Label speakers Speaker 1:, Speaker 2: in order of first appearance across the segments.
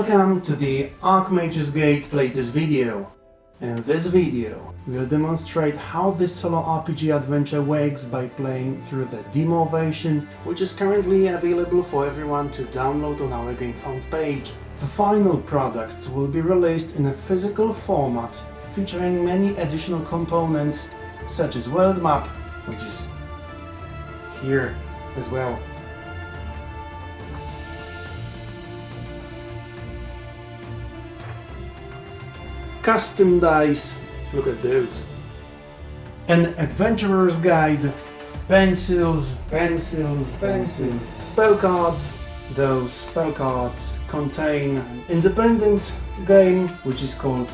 Speaker 1: Welcome to the Archmage's Gate playtest video. In this video, we'll demonstrate how this solo RPG adventure works by playing through the demo version, which is currently available for everyone to download on our Gamefound page. The final product will be released in a physical format, featuring many additional components, such as world map, which is here as well. Custom dice, look at those. An adventurer's guide, pencils, spell cards. Those spell cards contain an independent game which is called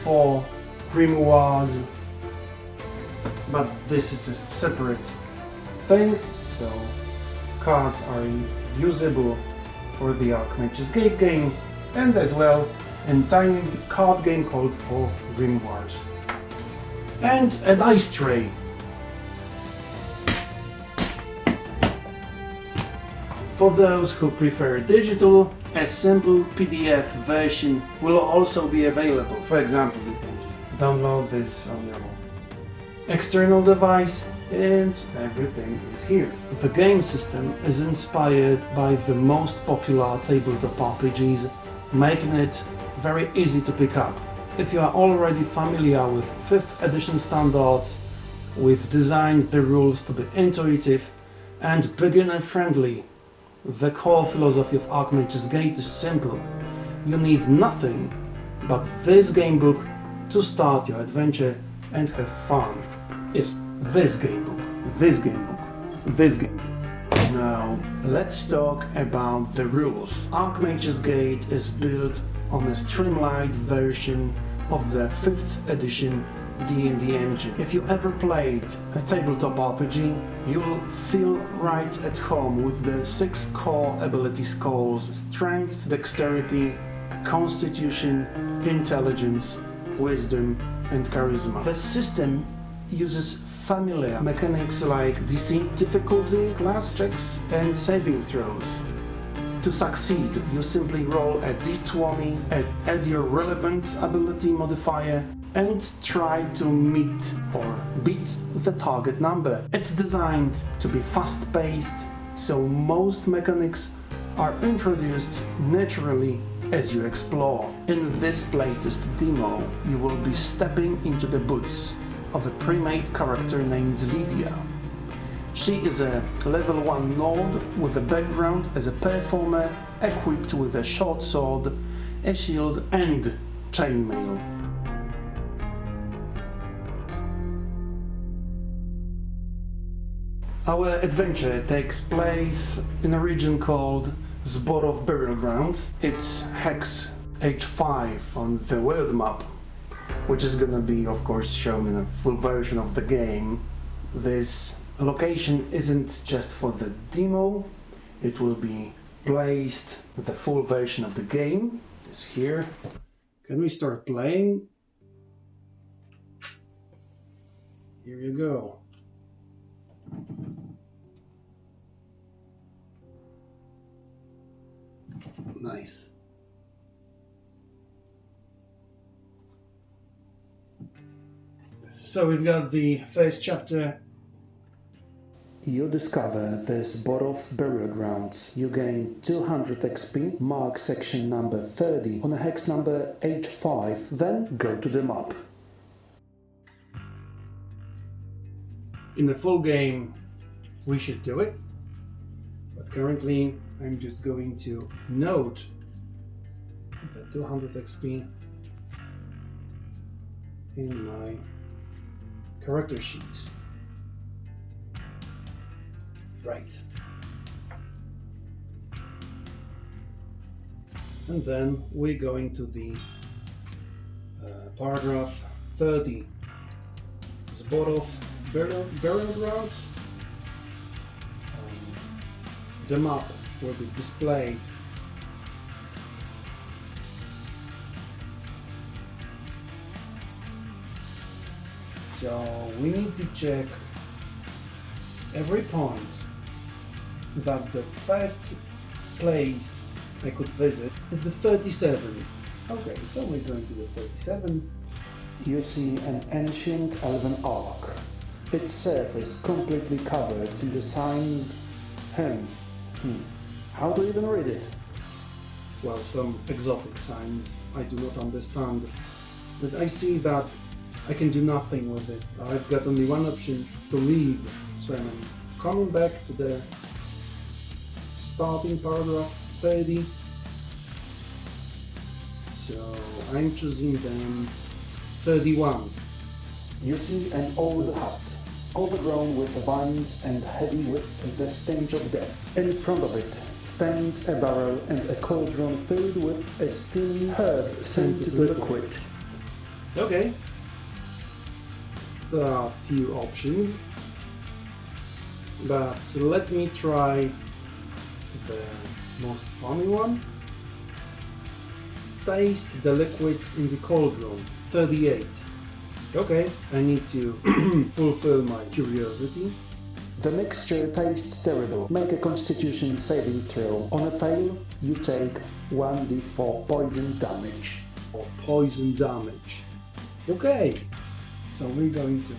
Speaker 1: 4 Grimoires, but this is a separate thing, so cards are usable for the Archmage's Gate game, and as well a tiny card game called 4 Grimoires. And a dice tray. For those who prefer digital, a simple PDF version will also be available. For example, you can just download this on your external device and everything is here. The game system is inspired by the most popular tabletop RPGs, making it very easy to pick up. If you are already familiar with 5th edition standards, we've designed the rules to be intuitive and beginner friendly. The core philosophy of Archmage's Gate is simple. You need nothing but this gamebook to start your adventure and have fun. Yes, this gamebook. Now, let's talk about the rules. Archmage's Gate is built on a streamlined version of the 5th edition D&D engine. If you ever played a tabletop RPG, you'll feel right at home with the 6 core ability scores: Strength, Dexterity, Constitution, Intelligence, Wisdom, and Charisma. The system uses familiar mechanics like DC, difficulty, class checks, and saving throws. To succeed, you simply roll a d20, add your relevant ability modifier, and try to meet or beat the target number. It's designed to be fast-paced, so most mechanics are introduced naturally as you explore. In this playtest demo, you will be stepping into the boots of a pre-made character named Lydia. She is a level 1 node with a background as a performer, equipped with a short sword, a shield and chainmail. Our adventure takes place in a region called Zborov Burial Grounds. It's Hex H5 on the world map, which is gonna be, of course, shown in a full version of the game. This location isn't just for the demo, it will be placed with the full version of the game. It's here. Can we start playing? Here you go. Nice. So we've got the first chapter. You discover the Zborov Burial Grounds. You gain 200 XP, mark section number 30 on a hex number H5, then go to the map. In the full game, we should do it, but currently I'm just going to note the 200 XP in my character sheet. Right. And then we're going to the paragraph 30. Zborov Burial Grounds. The map will be displayed. So we need to check every point that the first place I could visit is the 37. Okay, so we're going to the 37.
Speaker 2: You see an ancient elven ark. Its surface completely covered in the signs. How do you even read it?
Speaker 1: Well, some exotic signs I do not understand. But I see that I can do nothing with it. I've got only one option, to leave. So I'm coming back to the starting paragraph 30. So I'm choosing then 31.
Speaker 2: You see an old hut, overgrown with vines and heavy with the stench of death. In front of it stands a barrel and a cauldron filled with a steaming herb-scented liquid.
Speaker 1: Okay. There are a few options, but let me try the most funny one. Taste the liquid in the cauldron, 38. Okay, I need to fulfill my curiosity.
Speaker 2: The mixture tastes terrible. Make a constitution saving throw. On a fail, you take 1d4 poison damage.
Speaker 1: Or poison damage. Okay, so we're going to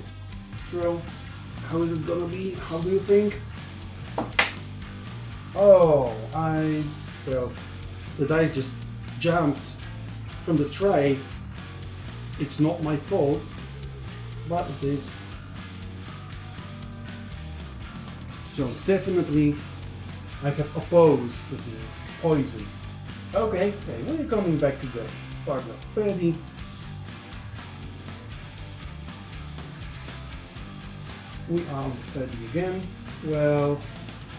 Speaker 1: throw. How is it gonna be? How do you think? Oh, well, the dice just jumped from the tray. It's not my fault, but it is. So definitely I have opposed the poison. Okay, we're coming back to the paragraph 30. We are on the 30 again. Well,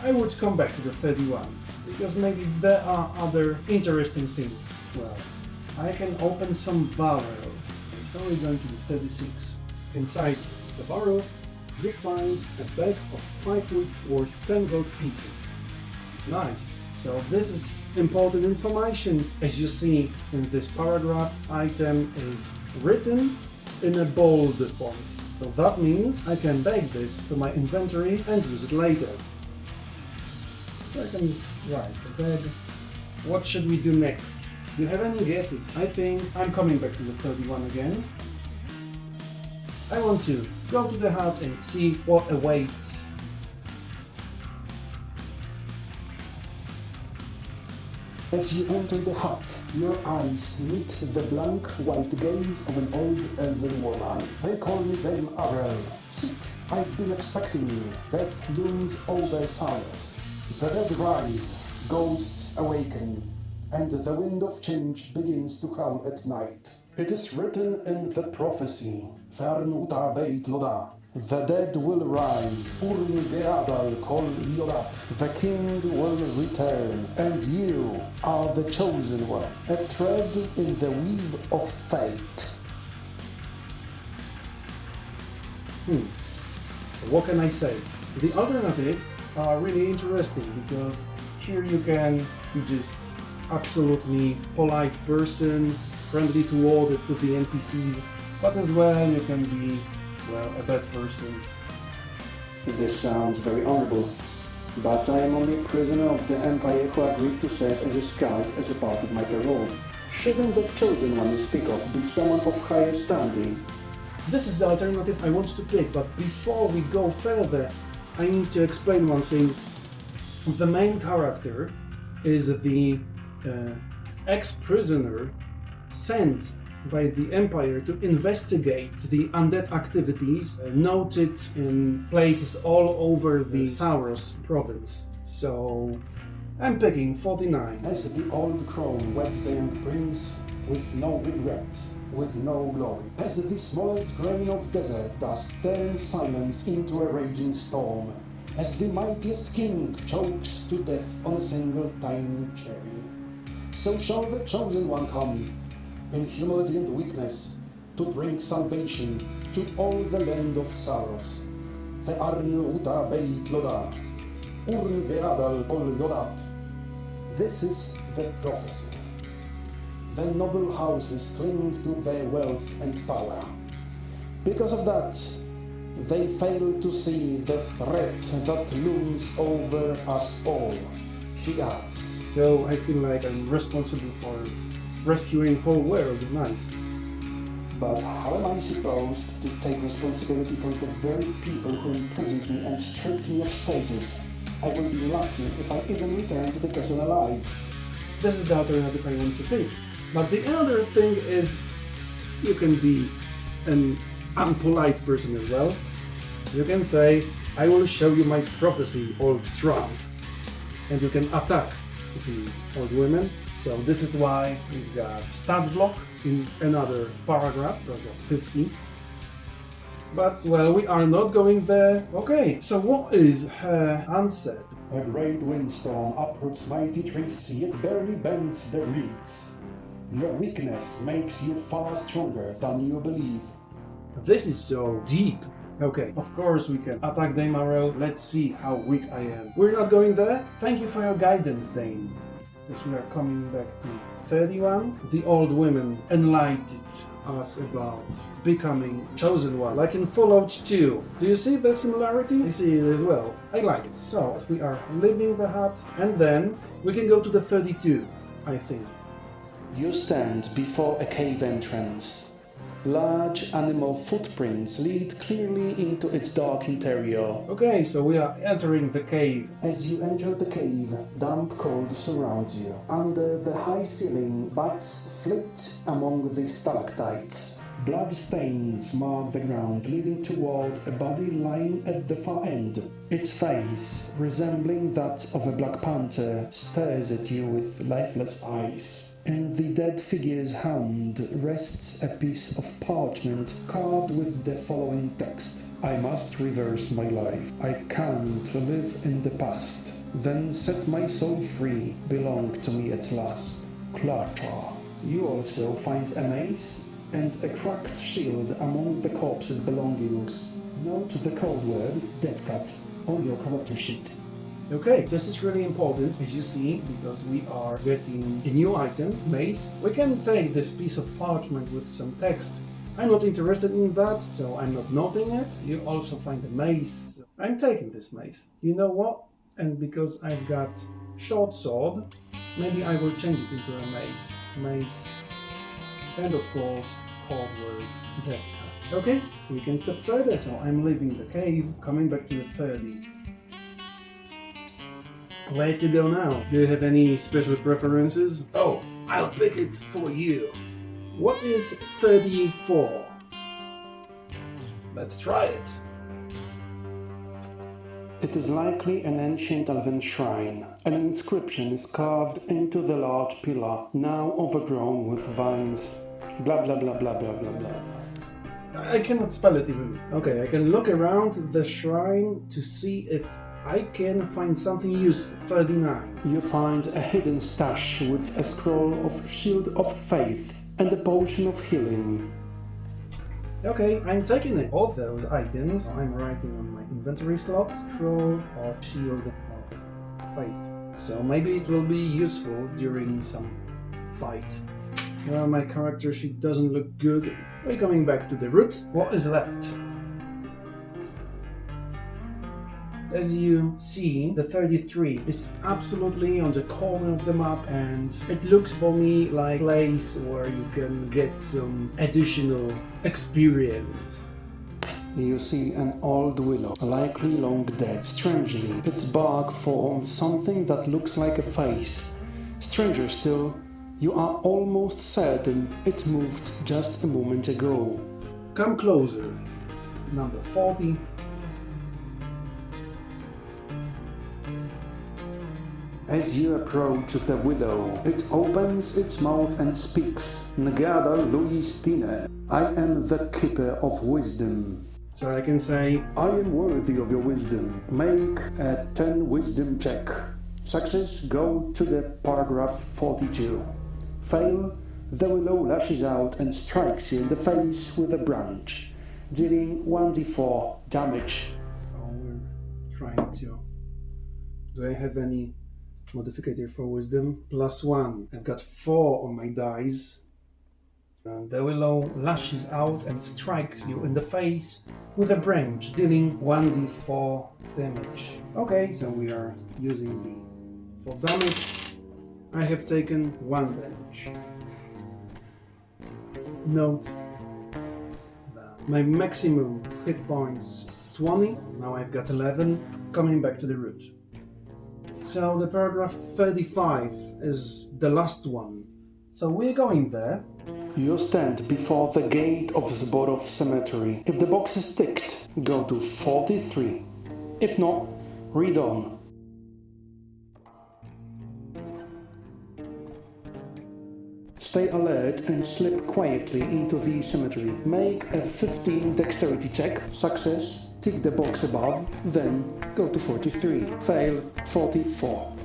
Speaker 1: I would come back to the 31, because maybe there are other interesting things. Well, I can open some barrel. So we're going to the 36. Inside the barrel, you find a bag of pipewood worth 10 gold pieces. Nice. So this is important information. As you see in this paragraph, item is written in a bold font. So that means I can bag this to my inventory and use it later. So I can write the bag. What should we do next? Do you have any guesses? I think I'm coming back to the 31 again. I want to go to the hut and see what awaits.
Speaker 2: As you enter the hut, your eyes meet the blank white gaze of an old elven woman. They call me Dame Arel. Sit, I've been expecting you. Death looms over Saros. The dead rise, ghosts awaken, and the wind of change begins to howl at night. It is written in the prophecy, Fern uta beit loda. The dead will rise, Urn Geradal kol yodat. The king will return, and you are the chosen one, a thread in the weave of fate.
Speaker 1: So what can I say? The alternatives are really interesting, because here you can be just absolutely polite person, friendly to the NPCs, but as well you can be, well, a bad person.
Speaker 2: This sounds very honorable, but I am only a prisoner of the Empire who agreed to serve as a scout as a part of my parole. Shouldn't the chosen one you speak of be someone of higher standing?
Speaker 1: This is the alternative I want to pick, but before we go further, I need to explain one thing. The main character is the ex-prisoner sent by the Empire to investigate the undead activities noted in places all over the Saros province. So I'm picking 49.
Speaker 2: As the old crone weds the young prince with no regret, with no glory. As the smallest grain of desert dust turns silence into a raging storm. As the mightiest king chokes to death on a single tiny cherry. So shall the chosen one come, in humility and weakness, to bring salvation to all the land of Saros. The Arn uta beit loda, Urn Geradal kol yodat. This is the prophecy. The noble houses cling to their wealth and power. Because of that, they fail to see the threat that looms over us all. She adds,
Speaker 1: So I feel like I'm responsible for rescuing whole world. Nice.
Speaker 2: But how am I supposed to take responsibility for the very people who imprisoned me and stripped me of status? I will be lucky if I even return to the castle alive.
Speaker 1: This is the alternative I want to take. But the other thing is, you can be an unpolite person as well. You can say, I will show you my prophecy, old trump. And you can attack the old women. So this is why we've got stats block in another paragraph 50. But, well, we are not going there. Okay, so what is her answer?
Speaker 2: A great windstorm uproots mighty trees, yet barely bends the reeds. Your weakness makes you far stronger than you believe.
Speaker 1: This is so deep. Okay, of course we can attack Dame Arrow. Let's see how weak I am. We're not going there. Thank you for your guidance, Dame. Because we are coming back to 31. The old women enlightened us about becoming chosen one, like in Fallout 2. Do you see the similarity? I see it as well. I like it. So, we are leaving the hut, and then we can go to the 32, I think.
Speaker 2: You stand before a cave entrance. Large animal footprints lead clearly into its dark interior.
Speaker 1: Okay, so we are entering the cave.
Speaker 2: As you enter the cave, damp cold surrounds you. Under the high ceiling, bats flit among the stalactites. Blood stains mark the ground, leading toward a body lying at the far end. Its face, resembling that of a black panther, stares at you with lifeless eyes. In the dead figure's hand rests a piece of parchment carved with the following text. I must reverse my life. I can't live in the past. Then set my soul free, belong to me at last. Klatra. You also find a mace and a cracked shield among the corpse's belongings. Note the code word, dead cut, on your character sheet.
Speaker 1: Okay, this is really important, as you see, because we are getting a new item, mace. We can take this piece of parchment with some text. I'm not interested in that, so I'm not noting it. You also find a mace. I'm taking this mace. You know what? And because I've got short sword, maybe I will change it into a mace. Mace. And of course, code word, dead cut. Okay, we can step further, so I'm leaving the cave, coming back to the 30. Where to go now? Do you have any special preferences? Oh, I'll pick it for you. What is 34? Let's try it.
Speaker 2: It is likely an ancient elven shrine. An inscription is carved into the large pillar, now overgrown with vines. Blah blah blah blah blah blah blah.
Speaker 1: I cannot spell it even. Okay, I can look around the shrine to see if I can find something useful. 39.
Speaker 2: You find a hidden stash with a scroll of Shield of Faith and a potion of healing.
Speaker 1: Okay, I'm taking it. All those items I'm writing on my inventory slot. Scroll of Shield of Faith. So maybe it will be useful during some fight. Well, my character sheet doesn't look good. We're coming back to the root. What is left? As you see, the 33 is absolutely on the corner of the map, and it looks for me like a place where you can get some additional experience.
Speaker 2: You see an old willow, likely long dead. Strangely, its bark forms something that looks like a face. Stranger still, you are almost certain it moved just a moment ago.
Speaker 1: Come closer. Number 40.
Speaker 2: As you approach the willow, it opens its mouth and speaks. Nagada Luistine, I am the keeper of wisdom.
Speaker 1: So I can say,
Speaker 2: I am worthy of your wisdom. Make a 10 wisdom check. Success, go to the paragraph 42. Fail, the willow lashes out and strikes you in the face with a branch, dealing 1d4 damage.
Speaker 1: oh, we're trying to... Do I have any modifier for wisdom? +1. I've got 4 on my dice. And the willow lashes out and strikes you in the face with a branch, dealing 1d4 damage. Okay, so we are using the 4 damage. I have taken 1 damage. Note that my maximum hit points is 20, now I've got 11, coming back to the root. So the paragraph 35 is the last one. So we're going there.
Speaker 2: You stand before the gate of Zborov Cemetery. If the box is ticked, go to 43. If not, read on. Stay alert and slip quietly into the cemetery. Make a 15 dexterity check. Success, tick the box above, then go to 43. Fail, 44.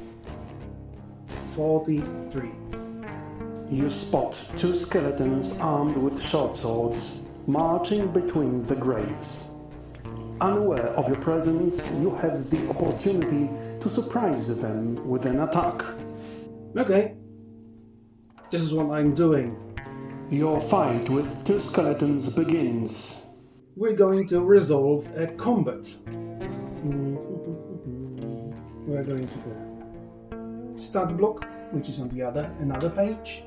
Speaker 1: 43.
Speaker 2: You spot 2 skeletons armed with short swords, marching between the graves. Unaware of your presence, you have the opportunity to surprise them with an attack.
Speaker 1: Okay. This is what I'm doing.
Speaker 2: Your fight with 2 skeletons begins.
Speaker 1: We're going to resolve a combat. We're going to the stat block, which is on the another page.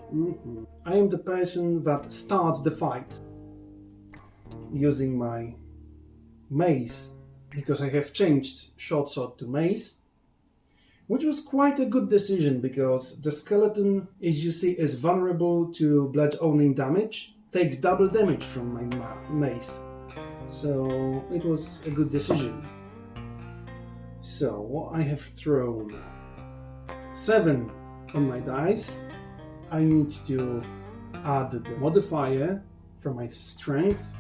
Speaker 1: I am the person that starts the fight using my mace, because I have changed short sword to mace, which was quite a good decision because the skeleton, as you see, is vulnerable to bludgeoning damage, takes double damage from my mace, so it was a good decision. So what I have thrown, 7 on my dice. I need to add the modifier from my strength,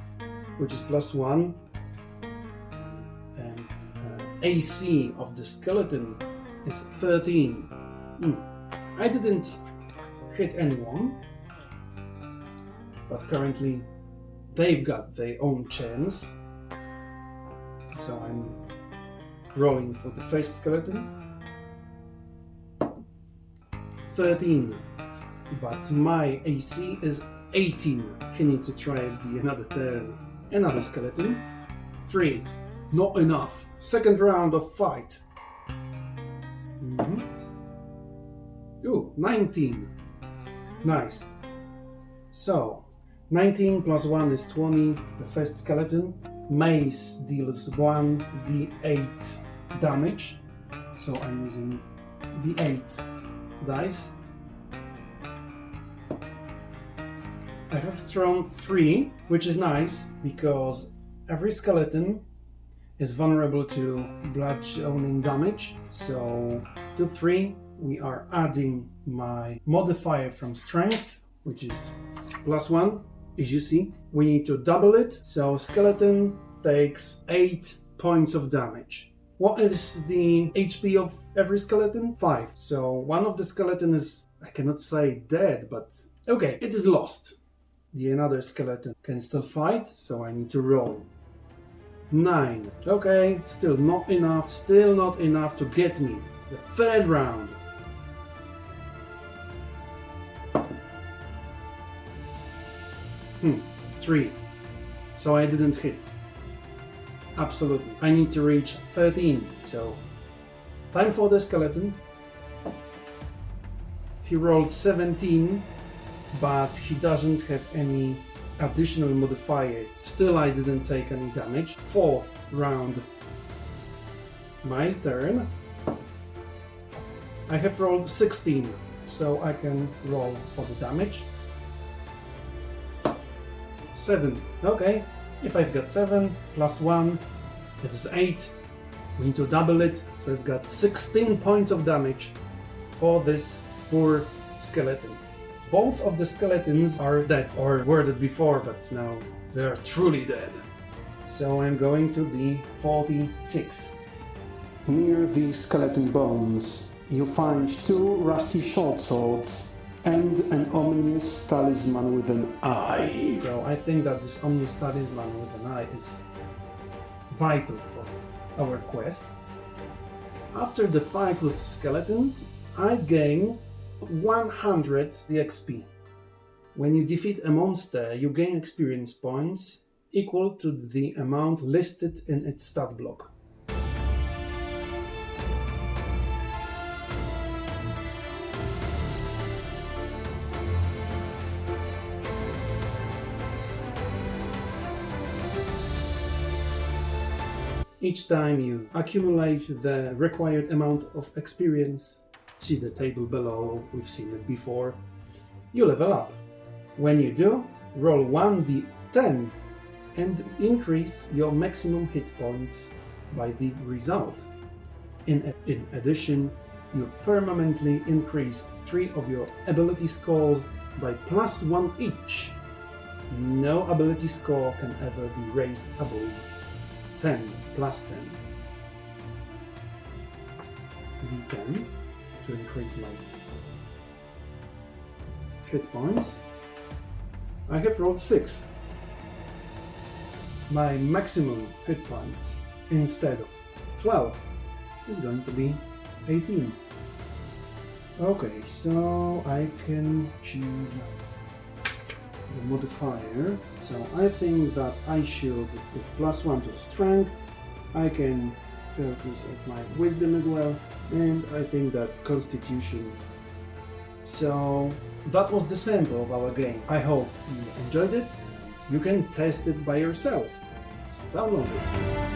Speaker 1: which is +1, and AC of the skeleton is 13. I didn't hit anyone, but currently they've got their own chance, so I'm rolling for the first skeleton. 13, but my AC is 18. He needs to try another turn. Another skeleton. 3, not enough. Second round of fight. Ooh, 19. Nice. So, 19 plus 1 is 20, the first skeleton. Mace deals 1d8 damage, so I'm using d8 dice. I have thrown 3, which is nice because every skeleton is vulnerable to bludgeoning damage. So to 3 we are adding my modifier from strength, which is +1. As you see, we need to double it, so skeleton takes 8 points of damage. What is the HP of every skeleton? 5. So one of the skeleton is, I cannot say dead, but okay, it is lost. The another skeleton can still fight, so I need to roll. 9. Okay, still not enough to get me. The third round. Three. So I didn't hit. Absolutely. I need to reach 13, so time for the skeleton. He rolled 17, but he doesn't have any additional modifier. Still, I didn't take any damage. Fourth round. My turn. I have rolled 16, so I can roll for the damage. 7. Okay. If I've got 7 plus 1, it is 8. We need to double it, so we've got 16 points of damage for this poor skeleton. Both of the skeletons are dead, or were dead before, but now they're truly dead. So I'm going to the 46.
Speaker 2: Near the skeleton bones, you find 2 rusty short swords and an ominous talisman with an eye.
Speaker 1: So I think that this ominous talisman with an eye is vital for our quest. After the fight with skeletons, I gain 100 XP. When you defeat a monster, you gain experience points equal to the amount listed in its stat block. Each time you accumulate the required amount of experience, see the table below, we've seen it before, you level up. When you do, roll 1d10 and increase your maximum hit points by the result. In addition, you permanently increase 3 of your ability scores by +1 each. No ability score can ever be raised above 10 plus 10. D10 to increase my hit points. I have rolled 6. My maximum hit points instead of 12 is going to be 18. Okay, so I can choose the modifier. So I think that I should, with +1 to strength, I can focus at my wisdom as well, and I think that constitution. So that was the sample of our game. I hope you enjoyed it. You can test it by yourself. Download it.